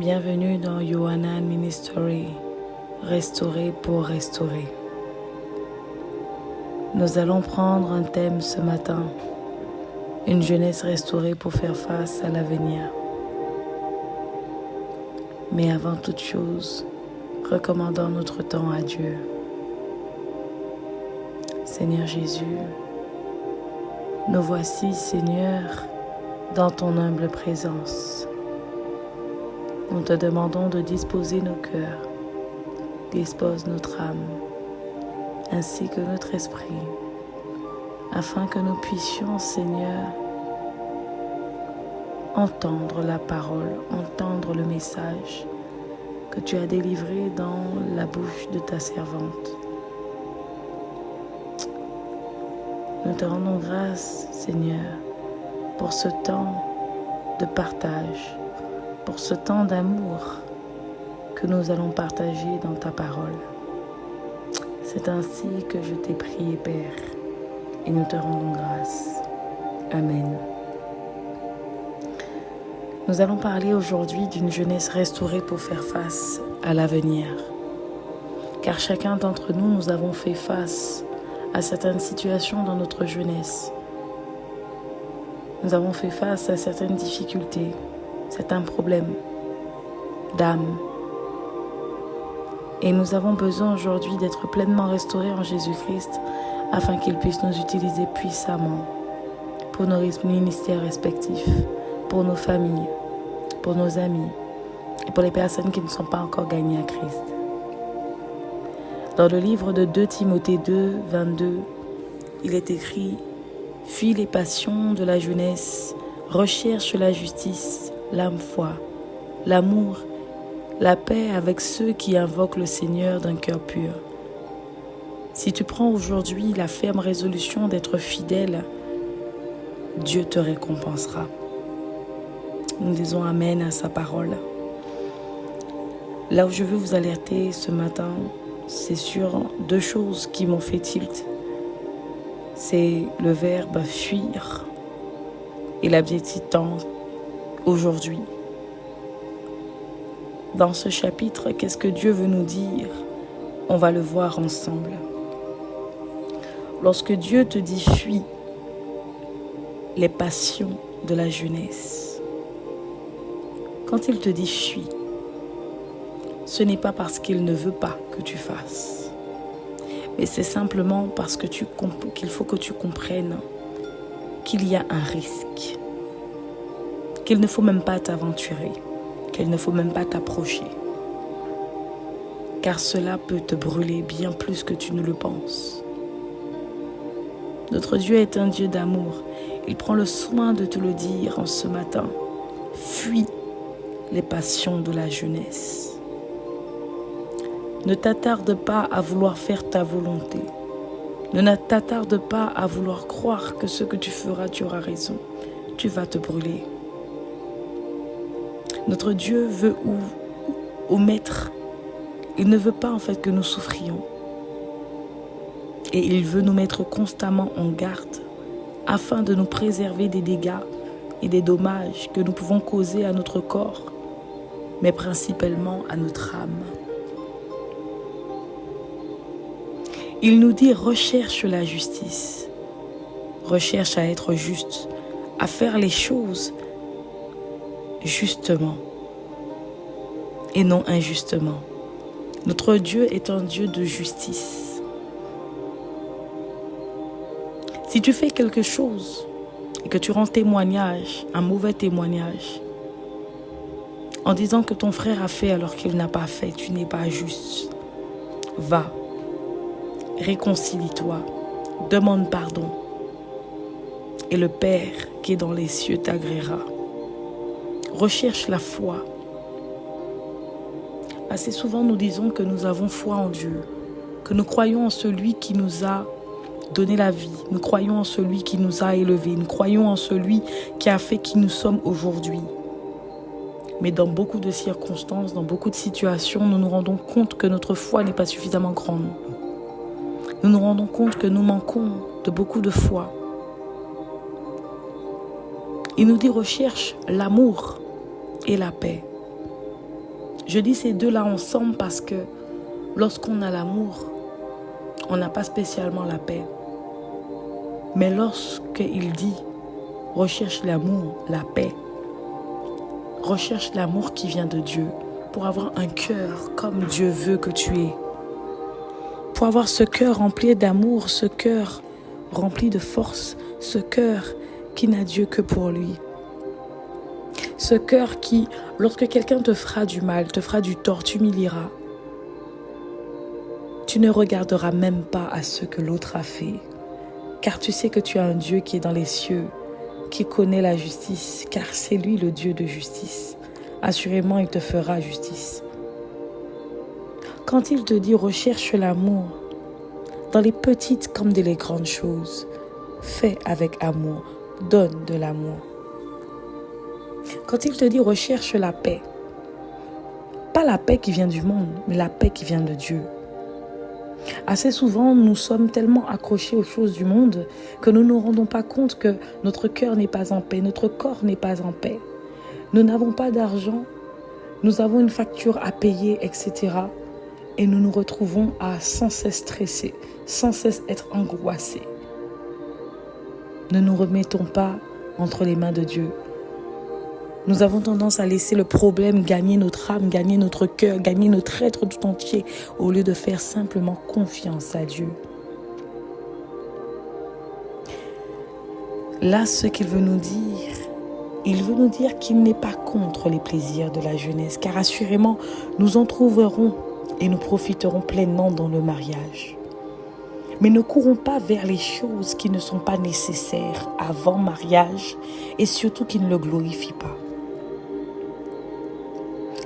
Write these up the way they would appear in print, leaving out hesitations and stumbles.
Bienvenue dans Yohana Ministry, restaurer pour restaurer. Nous allons prendre un thème ce matin, une jeunesse restaurée pour faire face à l'avenir. Mais avant toute chose, recommandons notre temps à Dieu. Seigneur Jésus, nous voici, Seigneur, dans ton humble présence. Nous te demandons de disposer nos cœurs, dispose notre âme, ainsi que notre esprit, afin que nous puissions, Seigneur, entendre la parole, entendre le message que tu as délivré dans la bouche de ta servante. Nous te rendons grâce, Seigneur, pour ce temps de partage, pour ce temps d'amour que nous allons partager dans ta parole. C'est ainsi que je t'ai prié, Père, et nous te rendons grâce. Amen. Nous allons parler aujourd'hui d'une jeunesse restaurée pour faire face à l'avenir. Car chacun d'entre nous, nous avons fait face à certaines situations dans notre jeunesse. Nous avons fait face à certaines difficultés, certains problèmes d'âme. Et nous avons besoin aujourd'hui d'être pleinement restaurés en Jésus-Christ afin qu'il puisse nous utiliser puissamment pour nos ministères respectifs, pour nos familles, pour nos amis et pour les personnes qui ne sont pas encore gagnées à Christ. Dans le livre de 2 Timothée 2, 22, il est écrit « Fuis les passions de la jeunesse, recherche la justice, l'âme foi, l'amour, la paix avec ceux qui invoquent le Seigneur d'un cœur pur. » Si tu prends aujourd'hui la ferme résolution d'être fidèle, Dieu te récompensera. Nous disons Amen à sa parole. Là où je veux vous alerter ce matin, c'est sur deux choses qui m'ont fait tilt. C'est le verbe fuir et l'adjectif temps aujourd'hui. Dans ce chapitre, qu'est-ce que Dieu veut nous dire? On va le voir ensemble. Lorsque Dieu te dit fuis les passions de la jeunesse, quand il te dit fuis, ce n'est pas parce qu'il ne veut pas que tu fasses, mais c'est simplement parce que qu'il faut que tu comprennes qu'il y a un risque, qu'il ne faut même pas t'aventurer, qu'il ne faut même pas t'approcher, car cela peut te brûler bien plus que tu ne le penses. Notre Dieu est un Dieu d'amour. Il prend le soin de te le dire en ce matin. Fuis les passions de la jeunesse. Ne t'attarde pas à vouloir faire ta volonté. Ne t'attarde pas à vouloir croire que ce que tu feras, tu auras raison. Tu vas te brûler. Notre Dieu veut omettre. Il ne veut pas en fait que nous souffrions. Et il veut nous mettre constamment en garde afin de nous préserver des dégâts et des dommages que nous pouvons causer à notre corps, mais principalement à notre âme. Il nous dit recherche la justice, recherche à être juste, à faire les choses justement et non injustement. Notre Dieu est un Dieu de justice. Si tu fais quelque chose et que tu rends témoignage, un mauvais témoignage, en disant que ton frère a fait alors qu'il n'a pas fait, tu n'es pas juste, va, réconcilie-toi, demande pardon et le Père qui est dans les cieux t'agréera. Recherche la foi. Assez souvent nous disons que nous avons foi en Dieu, que nous croyons en celui qui nous a donné la vie, nous croyons en celui qui nous a élevés, nous croyons en celui qui a fait qui nous sommes aujourd'hui. Mais dans beaucoup de circonstances, dans beaucoup de situations, nous nous rendons compte que notre foi n'est pas suffisamment grande. Nous nous rendons compte que nous manquons de beaucoup de foi. Il nous dit recherche l'amour et la paix. Je dis ces deux-là ensemble parce que lorsqu'on a l'amour, on n'a pas spécialement la paix. Mais lorsqu'il dit recherche l'amour, la paix, recherche l'amour qui vient de Dieu pour avoir un cœur comme Dieu veut que tu aies. Pour avoir ce cœur rempli d'amour, ce cœur rempli de force, ce cœur qui n'a Dieu que pour lui. Ce cœur qui, lorsque quelqu'un te fera du mal, te fera du tort, t'humiliera, tu ne regarderas même pas à ce que l'autre a fait. Car tu sais que tu as un Dieu qui est dans les cieux, qui connaît la justice, car c'est lui le Dieu de justice. Assurément, il te fera justice. Quand il te dit recherche l'amour, dans les petites comme dans les grandes choses, fais avec amour, donne de l'amour. Quand il te dit recherche la paix, pas la paix qui vient du monde, mais la paix qui vient de Dieu. Assez souvent, nous sommes tellement accrochés aux choses du monde que nous ne nous rendons pas compte que notre cœur n'est pas en paix, notre corps n'est pas en paix. Nous n'avons pas d'argent, nous avons une facture à payer, etc. Et nous nous retrouvons à sans cesse stresser, sans cesse être angoissés. Ne nous remettons pas entre les mains de Dieu. Nous avons tendance à laisser le problème gagner notre âme, gagner notre cœur, gagner notre être tout entier, au lieu de faire simplement confiance à Dieu. Là, ce qu'il veut nous dire, il veut nous dire qu'il n'est pas contre les plaisirs de la jeunesse, car assurément, nous en trouverons et nous profiterons pleinement dans le mariage. Mais ne courons pas vers les choses qui ne sont pas nécessaires avant mariage et surtout qui ne le glorifient pas.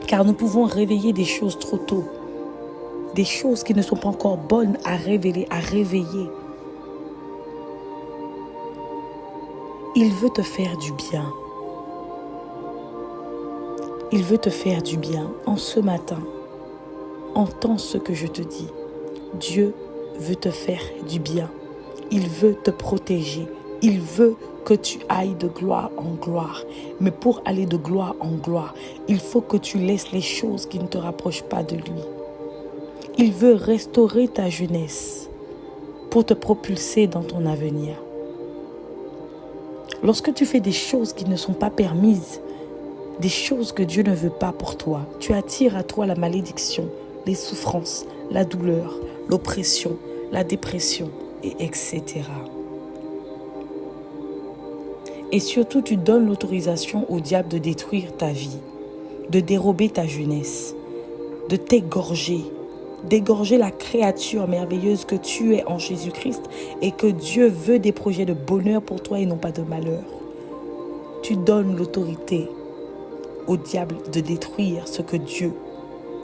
Car nous pouvons réveiller des choses trop tôt, des choses qui ne sont pas encore bonnes à révéler, à réveiller. Il veut te faire du bien. Il veut te faire du bien. En ce matin, entends ce que je te dis. Dieu veut te faire du bien. Il veut te protéger. Il veut que tu ailles de gloire en gloire. Mais pour aller de gloire en gloire, il faut que tu laisses les choses qui ne te rapprochent pas de lui. Il veut restaurer ta jeunesse pour te propulser dans ton avenir. Lorsque tu fais des choses qui ne sont pas permises, des choses que Dieu ne veut pas pour toi, tu attires à toi la malédiction, les souffrances, la douleur, l'oppression, la dépression, et etc. Et surtout, tu donnes l'autorisation au diable de détruire ta vie, de dérober ta jeunesse, de t'égorger, d'égorger la créature merveilleuse que tu es en Jésus-Christ et que Dieu veut des projets de bonheur pour toi et non pas de malheur. Tu donnes l'autorité au diable de détruire ce que Dieu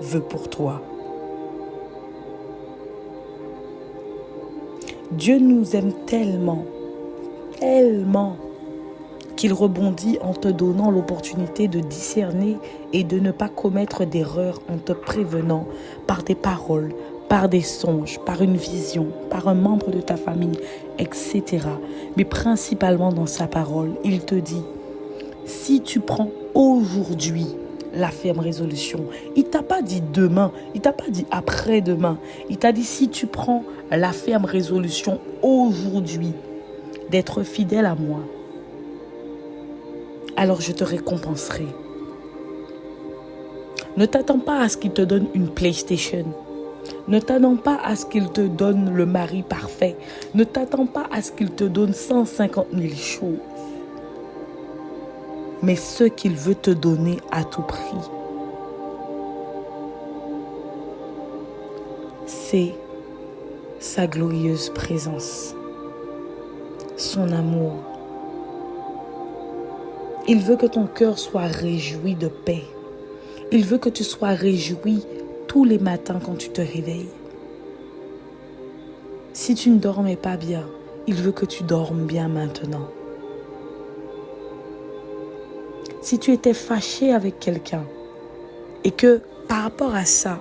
veut pour toi. Dieu nous aime tellement, tellement, qu'il rebondit en te donnant l'opportunité de discerner et de ne pas commettre d'erreurs en te prévenant par des paroles, par des songes, par une vision, par un membre de ta famille, etc. Mais principalement dans sa parole, il te dit, si tu prends aujourd'hui la ferme résolution, il t'a pas dit demain, il t'a pas dit après-demain, il t'a dit si tu prends la ferme résolution aujourd'hui d'être fidèle à moi, alors je te récompenserai. Ne t'attends pas à ce qu'il te donne une PlayStation. Ne t'attends pas à ce qu'il te donne le mari parfait. Ne t'attends pas à ce qu'il te donne 150 000 choses. Mais ce qu'il veut te donner à tout prix, c'est sa glorieuse présence, son amour. Il veut que ton cœur soit réjoui de paix. Il veut que tu sois réjoui tous les matins quand tu te réveilles. Si tu ne dormais pas bien, il veut que tu dormes bien maintenant. Si tu étais fâché avec quelqu'un et que par rapport à ça,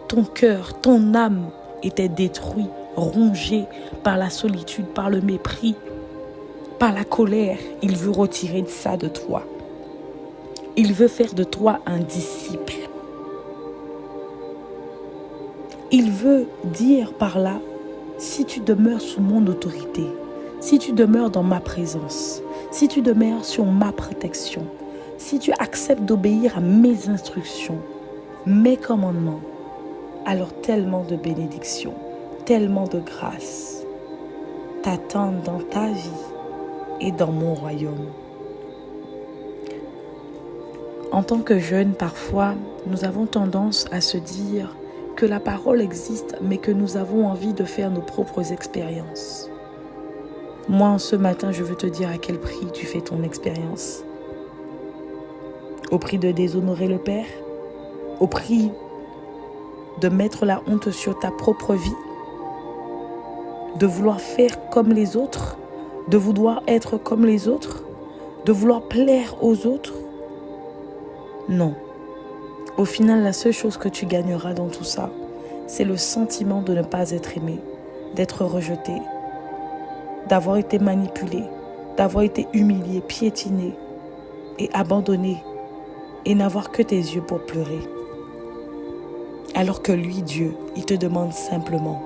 ton cœur, ton âme était détruit, rongé par la solitude, par le mépris, par la colère, il veut retirer ça de toi. Il veut faire de toi un disciple. Il veut dire par là, si tu demeures sous mon autorité, si tu demeures dans ma présence, si tu demeures sur ma protection, si tu acceptes d'obéir à mes instructions, mes commandements, alors tellement de bénédictions, tellement de grâce t'attendent dans ta vie et dans mon royaume. En tant que jeunes, parfois, nous avons tendance à se dire que la parole existe, mais que nous avons envie de faire nos propres expériences. Moi, ce matin, je veux te dire à quel prix tu fais ton expérience. Au prix de déshonorer le Père, au prix de mettre la honte sur ta propre vie, de vouloir faire comme les autres, de vouloir être comme les autres, de vouloir plaire aux autres. Non. Au final, la seule chose que tu gagneras dans tout ça, c'est le sentiment de ne pas être aimé, d'être rejeté, d'avoir été manipulé, d'avoir été humilié, piétiné et abandonné et n'avoir que tes yeux pour pleurer. Alors que lui, Dieu, il te demande simplement,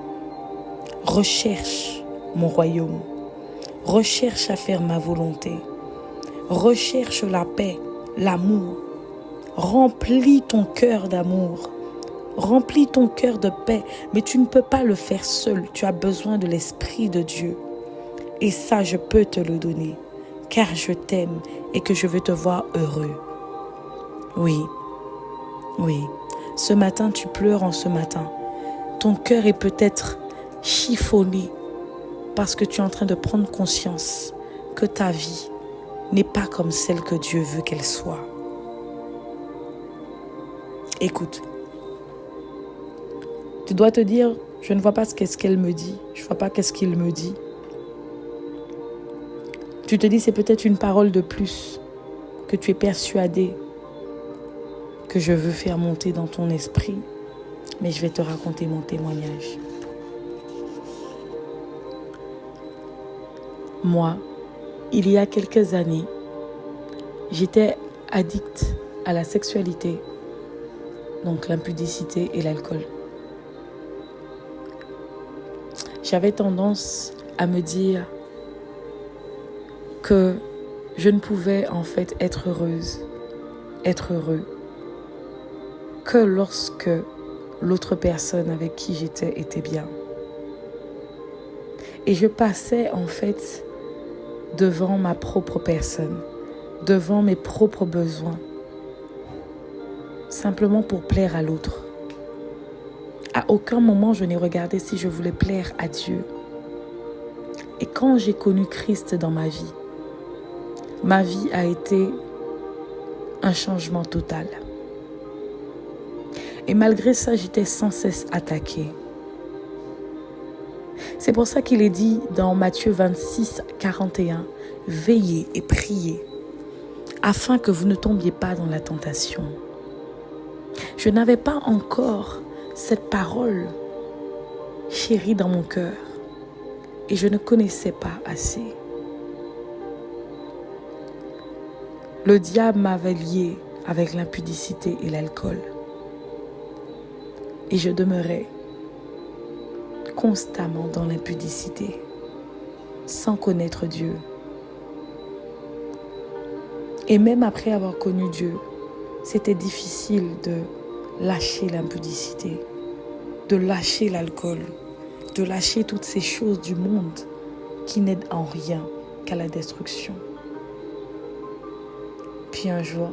recherche mon royaume, recherche à faire ma volonté, recherche la paix, l'amour, remplis ton cœur d'amour, remplis ton cœur de paix, mais tu ne peux pas le faire seul, tu as besoin de l'Esprit de Dieu. Et ça, je peux te le donner, car je t'aime et que je veux te voir heureux. Oui, ce matin, tu pleures en ce matin. Ton cœur est peut-être chiffonné parce que tu es en train de prendre conscience que ta vie n'est pas comme celle que Dieu veut qu'elle soit. Écoute, tu dois te dire, je ne vois pas qu'est-ce qu'elle me dit, je ne vois pas qu'est-ce qu'il me dit. Tu te dis, c'est peut-être une parole de plus que tu es persuadé que je veux faire monter dans ton esprit, mais je vais te raconter mon témoignage. Moi, il y a quelques années, j'étais addict à la sexualité, donc l'impudicité et l'alcool. J'avais tendance à me dire que je ne pouvais en fait être heureuse, être heureux, que lorsque l'autre personne avec qui j'étais était bien. Et je passais en fait devant ma propre personne, devant mes propres besoins, simplement pour plaire à l'autre. À aucun moment je n'ai regardé si je voulais plaire à Dieu. Et quand j'ai connu Christ dans ma vie a été un changement total. Et malgré ça, j'étais sans cesse attaquée. C'est pour ça qu'il est dit dans Matthieu 26, 41, « Veillez et priez, afin que vous ne tombiez pas dans la tentation. » Je n'avais pas encore cette parole chérie dans mon cœur et je ne connaissais pas assez. Le diable m'avait lié avec l'impudicité et l'alcool. Et je demeurais constamment dans l'impudicité, sans connaître Dieu. Et même après avoir connu Dieu, c'était difficile de lâcher l'impudicité, de lâcher l'alcool, de lâcher toutes ces choses du monde qui n'aident en rien qu'à la destruction. Puis un jour,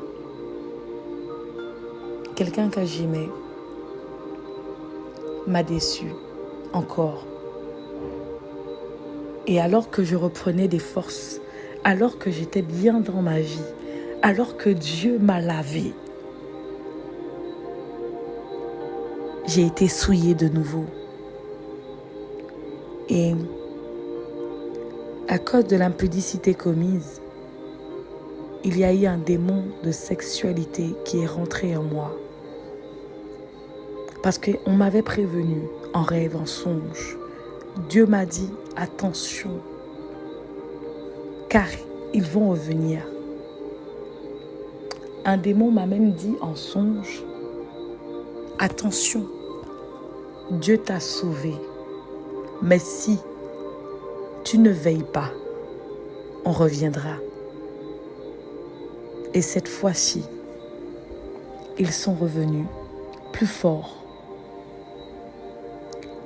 quelqu'un que j'aimais m'a déçue encore. Et alors que je reprenais des forces, alors que j'étais bien dans ma vie, alors que Dieu m'a lavé, j'ai été souillée de nouveau. Et à cause de l'impudicité commise, il y a eu un démon de sexualité qui est rentré en moi. Parce qu'on m'avait prévenu en rêve, en songe. Dieu m'a dit, attention, car ils vont revenir. Un démon m'a même dit en songe, attention, Dieu t'a sauvé. Mais si tu ne veilles pas, on reviendra. Et cette fois-ci, ils sont revenus plus forts.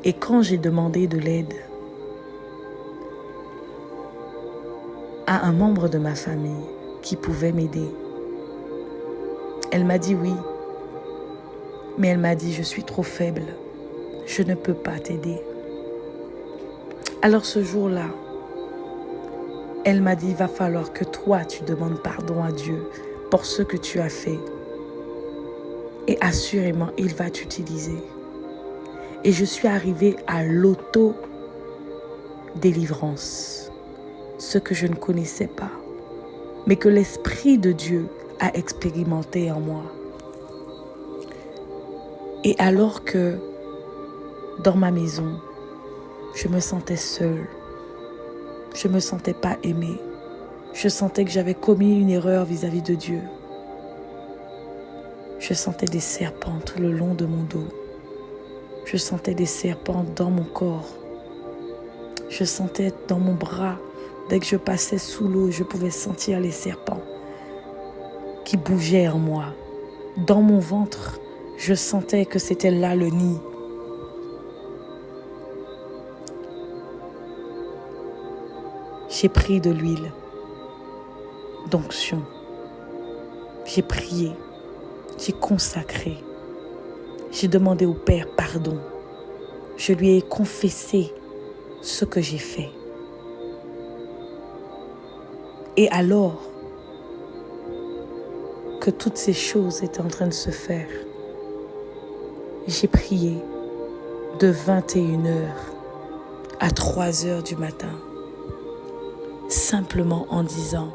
Et quand j'ai demandé de l'aide à un membre de ma famille qui pouvait m'aider, elle m'a dit oui. Mais elle m'a dit, je suis trop faible. Je ne peux pas t'aider. Alors ce jour-là, elle m'a dit, il va falloir que toi, tu demandes pardon à Dieu pour ce que tu as fait. Et assurément, il va t'utiliser. Et je suis arrivée à l'auto-délivrance. Ce que je ne connaissais pas, mais que l'Esprit de Dieu a expérimenté en moi. Et alors que dans ma maison, je me sentais seule, je ne me sentais pas aimée, je sentais que j'avais commis une erreur vis-à-vis de Dieu. Je sentais des serpents tout le long de mon dos. Je sentais des serpents dans mon corps. Je sentais dans mon bras, dès que je passais sous l'eau, je pouvais sentir les serpents qui bougeaient en moi. Dans mon ventre, je sentais que c'était là le nid. J'ai pris de l'huile d'onction. J'ai prié. J'ai consacré. J'ai demandé au Père pardon. Je lui ai confessé ce que j'ai fait. Et alors que toutes ces choses étaient en train de se faire, j'ai prié de 21h à 3h du matin, simplement en disant,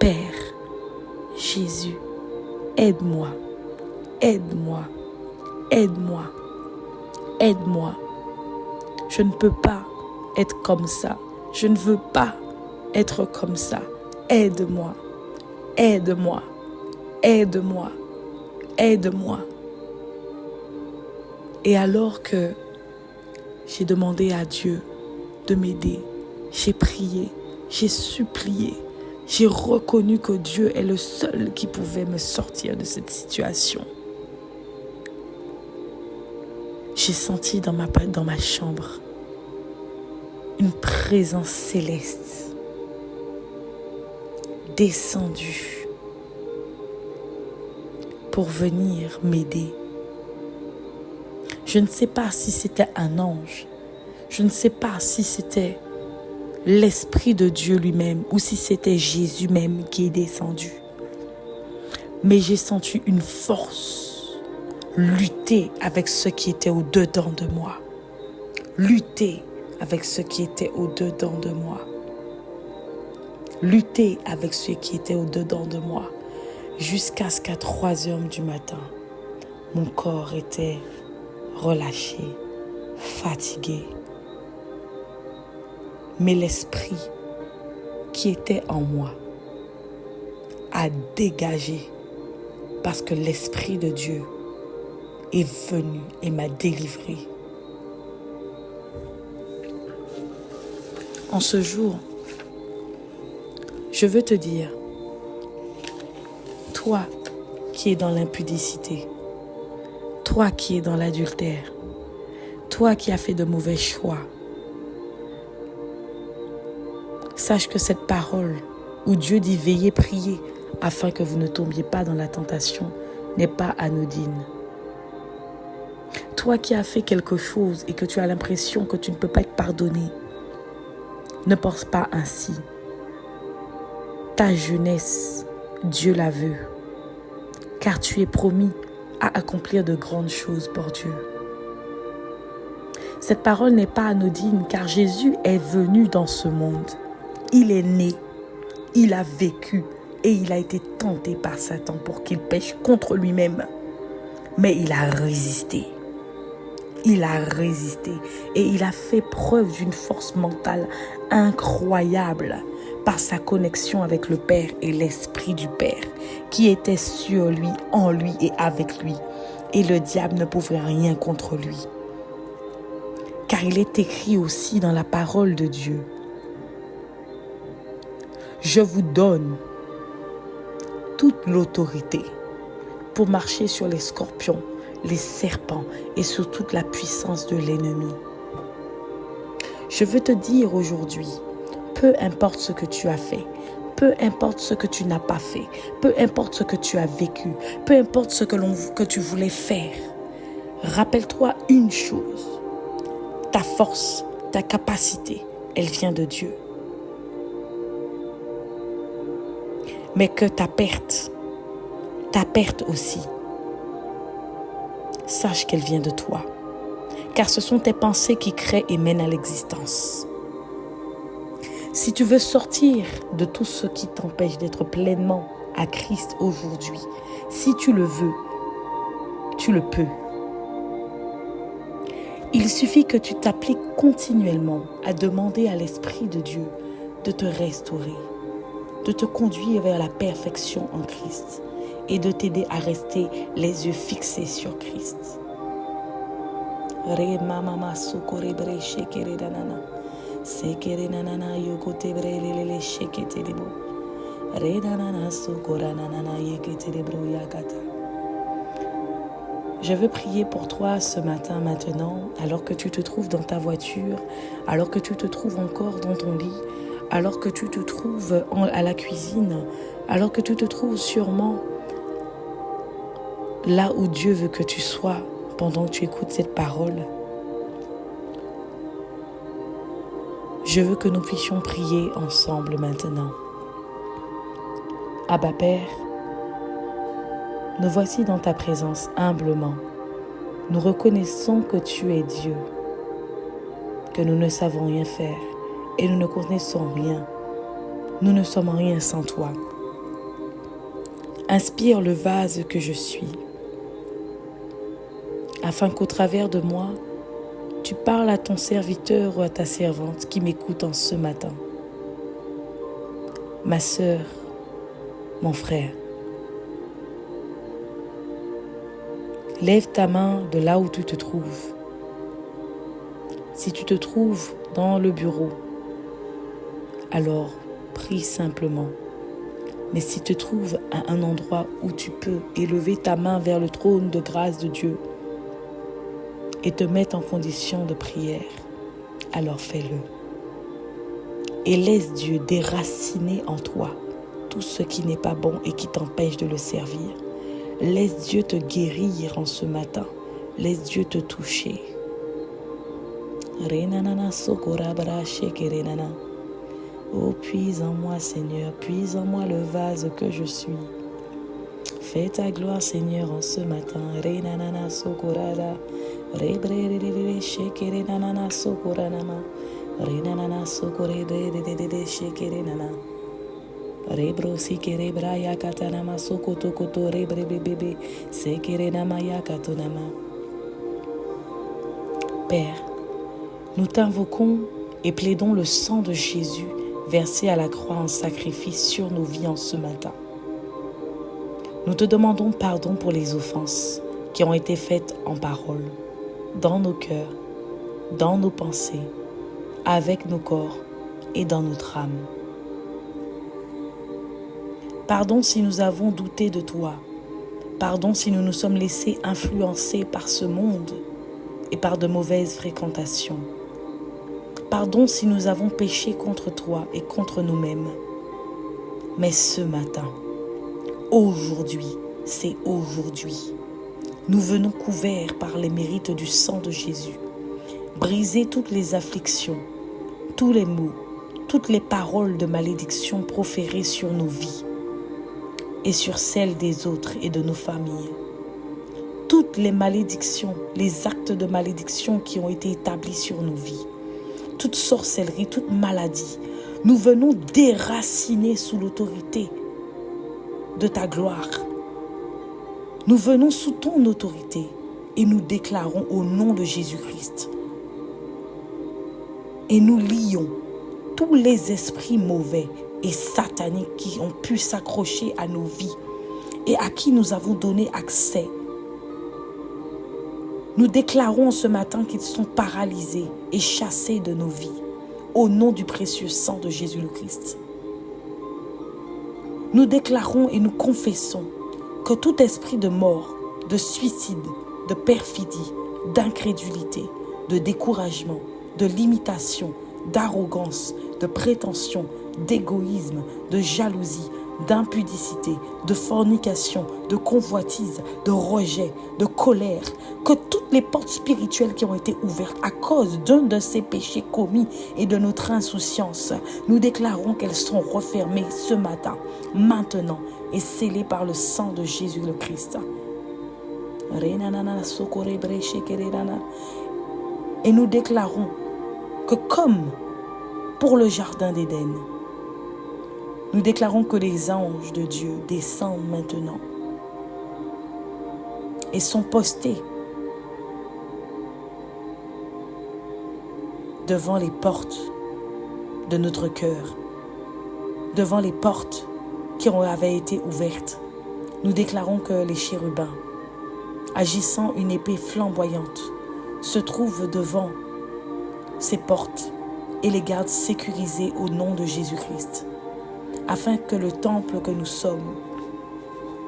Père Jésus, aide-moi, aide-moi, aide-moi, aide-moi. Je ne peux pas être comme ça. Je ne veux pas être comme ça. Aide-moi, aide-moi, aide-moi, aide-moi. Et alors que j'ai demandé à Dieu de m'aider, j'ai prié, j'ai supplié, j'ai reconnu que Dieu est le seul qui pouvait me sortir de cette situation. J'ai senti dans ma chambre une présence céleste descendue pour venir m'aider. Je ne sais pas si c'était un ange, je ne sais pas si c'était l'Esprit de Dieu lui-même ou si c'était Jésus même qui est descendu. Mais j'ai senti une force lutter avec ce qui était au-dedans de moi. Lutter avec ce qui était au-dedans de moi. Lutter avec ce qui était au-dedans de moi. Jusqu'à ce qu'à 3h du matin, mon corps était relâché, fatigué. Mais l'esprit qui était en moi a dégagé parce que l'Esprit de Dieu est venu et m'a délivré. En ce jour, je veux te dire, toi qui es dans l'impudicité, toi qui es dans l'adultère, toi qui as fait de mauvais choix, sache que cette parole où Dieu dit veillez, priez afin que vous ne tombiez pas dans la tentation n'est pas anodine. Toi qui as fait quelque chose et que tu as l'impression que tu ne peux pas être pardonné, ne pense pas ainsi. Ta jeunesse, Dieu la veut, car tu es promis à accomplir de grandes choses pour Dieu. Cette parole n'est pas anodine car Jésus est venu dans ce monde. Il est né, il a vécu et il a été tenté par Satan pour qu'il pêche contre lui-même. Mais il a résisté. Il a résisté et il a fait preuve d'une force mentale incroyable par sa connexion avec le Père et l'Esprit du Père qui était sur lui, en lui et avec lui. Et le diable ne pouvait rien contre lui. Car il est écrit aussi dans la parole de Dieu, je vous donne toute l'autorité pour marcher sur les scorpions, les serpents et sur toute la puissance de l'ennemi. Je veux te dire aujourd'hui, peu importe ce que tu as fait, peu importe ce que tu n'as pas fait, peu importe ce que tu as vécu, peu importe ce que tu voulais faire, rappelle-toi une chose, ta force, ta capacité, elle vient de Dieu. Mais que ta perte aussi, sache qu'elle vient de toi. Car ce sont tes pensées qui créent et mènent à l'existence. Si tu veux sortir de tout ce qui t'empêche d'être pleinement à Christ aujourd'hui, si tu le veux, tu le peux. Il suffit que tu t'appliques continuellement à demander à l'Esprit de Dieu de te restaurer, de te conduire vers la perfection en Christ et de t'aider à rester les yeux fixés sur Christ. Re mama sokore bre shekere danana sekere nanana yokote bre lele shekete debo re danana sokora nanana yekete debro yakata. Je veux prier pour toi ce matin maintenant, alors que tu te trouves dans ta voiture, alors que tu te trouves encore dans ton lit, alors que tu te trouves à la cuisine, alors que tu te trouves sûrement là où Dieu veut que tu sois pendant que tu écoutes cette parole. Je veux que nous puissions prier ensemble maintenant. Abba Père, nous voici dans ta présence humblement. Nous reconnaissons que tu es Dieu, que nous ne savons rien faire et nous ne connaissons rien. Nous ne sommes rien sans toi. Inspire le vase que je suis, afin qu'au travers de moi, tu parles à ton serviteur ou à ta servante qui m'écoute en ce matin. Ma sœur, mon frère, lève ta main de là où tu te trouves. Si tu te trouves dans le bureau, alors prie simplement. Mais si tu te trouves à un endroit où tu peux élever ta main vers le trône de grâce de Dieu et te mettre en condition de prière, alors fais-le. Et laisse Dieu déraciner en toi tout ce qui n'est pas bon et qui t'empêche de le servir. Laisse Dieu te guérir en ce matin. Laisse Dieu te toucher. Oh, puise en moi, Seigneur, puise en moi le vase que je suis. Fais ta gloire, Seigneur, en ce matin. Renanana sokorada, rebrerere shekere nanana sokoranama, renanana sokorede shekere nana, rebro sikere braya katanama sokoto koto rebrebebe sekere nama yakatonama. Père, nous t'invoquons et plaidons le sang de Jésus versé à la croix en sacrifice sur nos vies en ce matin. Nous te demandons pardon pour les offenses qui ont été faites en parole, dans nos cœurs, dans nos pensées, avec nos corps et dans notre âme. Pardon si nous avons douté de toi. Pardon si nous nous sommes laissés influencer par ce monde et par de mauvaises fréquentations. Pardon si nous avons péché contre toi et contre nous-mêmes. Mais ce matin, aujourd'hui, c'est aujourd'hui. Nous venons couverts par les mérites du sang de Jésus. Briser toutes les afflictions, tous les mots, toutes les paroles de malédiction proférées sur nos vies et sur celles des autres et de nos familles. Toutes les malédictions, les actes de malédiction qui ont été établis sur nos vies. Toute sorcellerie, toute maladie, nous venons déraciner sous l'autorité de ta gloire. Nous venons sous ton autorité et nous déclarons au nom de Jésus-Christ. Et nous lions tous les esprits mauvais et sataniques qui ont pu s'accrocher à nos vies et à qui nous avons donné accès. Nous déclarons ce matin qu'ils sont paralysés et chassés de nos vies, au nom du précieux sang de Jésus le Christ. Nous déclarons et nous confessons que tout esprit de mort, de suicide, de perfidie, d'incrédulité, de découragement, de limitation, d'arrogance, de prétention, d'égoïsme, de jalousie, d'impudicité, de fornication, de convoitise, de rejet, de colère, que toutes les portes spirituelles qui ont été ouvertes à cause d'un de ces péchés commis et de notre insouciance, nous déclarons qu'elles sont refermées ce matin, maintenant, et scellées par le sang de Jésus le Christ. Et nous déclarons que comme pour le jardin d'Éden, nous déclarons que les anges de Dieu descendent maintenant et sont postés devant les portes de notre cœur, devant les portes qui avaient été ouvertes. Nous déclarons que les chérubins, agissant une épée flamboyante, se trouvent devant ces portes et les gardent sécurisées au nom de Jésus-Christ, afin que le temple que nous sommes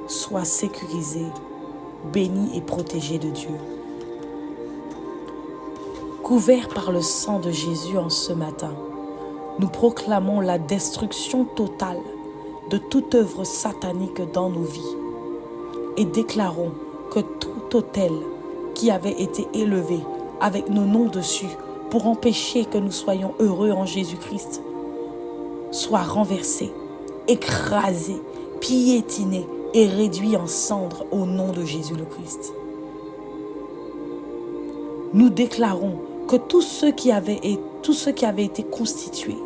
soit sécurisé, béni et protégé de Dieu. Couverts par le sang de Jésus en ce matin, nous proclamons la destruction totale de toute œuvre satanique dans nos vies et déclarons que tout autel qui avait été élevé avec nos noms dessus pour empêcher que nous soyons heureux en Jésus-Christ soit renversé, écrasé, piétiné et réduit en cendres au nom de Jésus le Christ. Nous déclarons que tous ceux qui avaient été constitués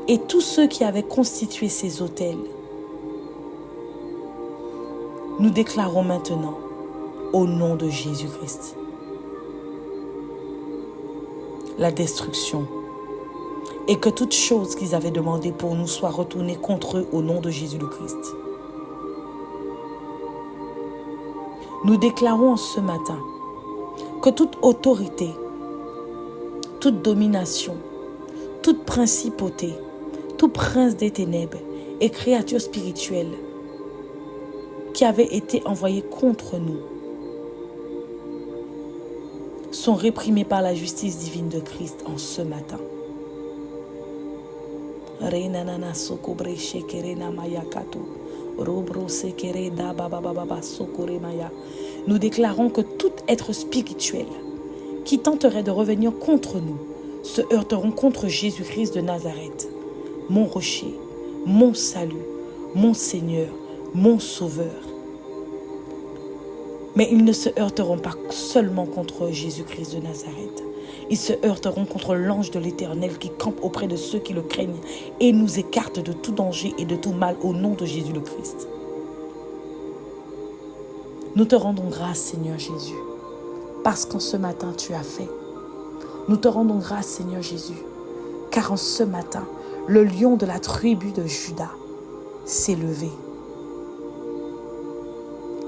et tous ceux qui avaient constitué ces autels, nous déclarons maintenant au nom de Jésus-Christ la destruction et que toute chose qu'ils avaient demandée pour nous soit retournée contre eux au nom de Jésus le Christ. Nous déclarons ce matin que toute autorité, toute domination, toute principauté, tout prince des ténèbres et créature spirituelle qui avaient été envoyés contre nous sont réprimés par la justice divine de Christ en ce matin. Nous déclarons que tout être spirituel qui tenterait de revenir contre nous se heurteront contre Jésus-Christ de Nazareth, mon rocher, mon salut, mon Seigneur, mon Sauveur. Mais ils ne se heurteront pas seulement contre Jésus-Christ de Nazareth. Ils se heurteront contre l'ange de l'Éternel qui campe auprès de ceux qui le craignent et nous écarte de tout danger et de tout mal au nom de Jésus le Christ. Nous te rendons grâce, Seigneur Jésus, parce qu'en ce matin tu as fait. Nous te rendons grâce, Seigneur Jésus, car en ce matin, le lion de la tribu de Juda s'est levé.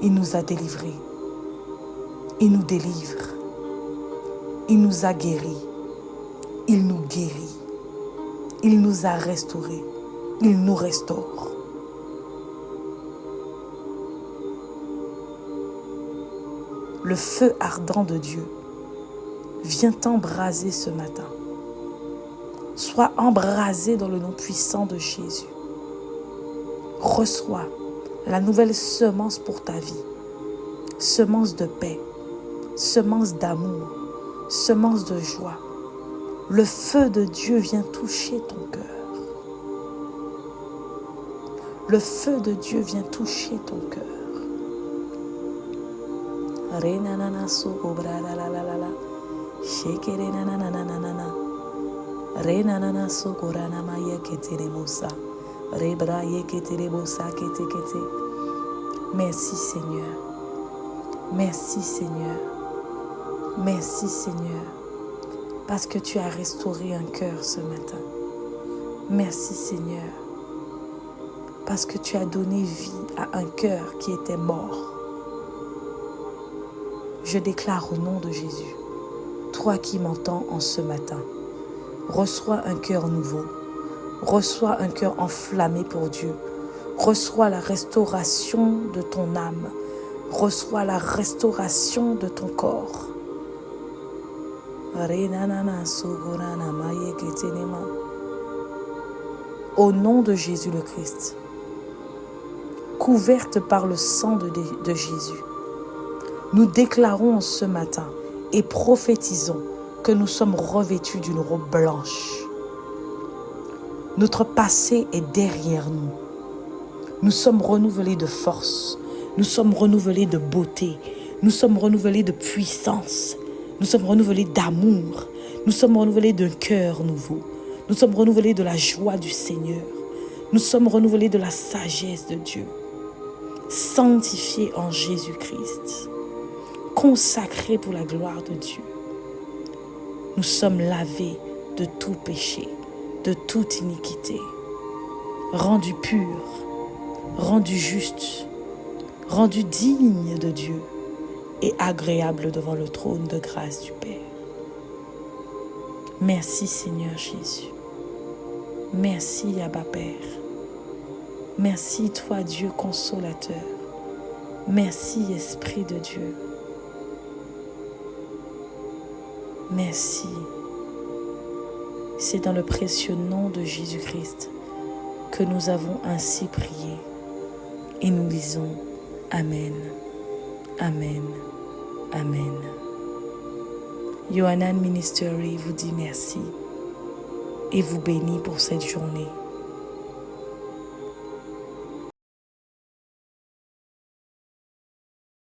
Il nous a délivrés. Il nous délivre. Il nous a guéris. Il nous guérit. Il nous a restaurés. Il nous restaure. Le feu ardent de Dieu vient t'embraser ce matin. Sois embrasé dans le nom puissant de Jésus. Reçois la nouvelle semence pour ta vie. Semence de paix, semence d'amour, semence de joie. Le feu de Dieu vient toucher ton cœur. Le feu de Dieu vient toucher ton cœur. Renanana soko brada la la la la. Shekere nananana. Renanana soko rana maya ketere mosa. Rebra yeketere mosa kete kete. Merci Seigneur. Merci Seigneur. Merci Seigneur. Parce que tu as restauré un cœur ce matin. Merci Seigneur. Parce que tu as donné vie à un cœur qui était mort. je déclare au nom de Jésus, toi qui m'entends en ce matin, reçois un cœur nouveau, reçois un cœur enflammé pour Dieu, reçois la restauration de ton âme, reçois la restauration de ton corps. Au nom de Jésus le Christ, couverte par le sang de Jésus, nous déclarons ce matin et prophétisons que nous sommes revêtus d'une robe blanche. Notre passé est derrière nous. Nous sommes renouvelés de force. Nous sommes renouvelés de beauté. Nous sommes renouvelés de puissance. Nous sommes renouvelés d'amour. Nous sommes renouvelés d'un cœur nouveau. Nous sommes renouvelés de la joie du Seigneur. Nous sommes renouvelés de la sagesse de Dieu. Sanctifiés en Jésus-Christ. Consacrés pour la gloire de Dieu. Nous sommes lavés de tout péché, de toute iniquité. Rendus purs, rendus justes, rendus dignes de Dieu et agréables devant le trône de grâce du Père. Merci Seigneur Jésus. Merci Abba Père. Merci toi Dieu consolateur. Merci Esprit de Dieu. Merci. C'est dans le précieux nom de Jésus-Christ que nous avons ainsi prié. Et nous disons Amen, Amen, Amen. Yohanan Ministry vous dit merci et vous bénit pour cette journée.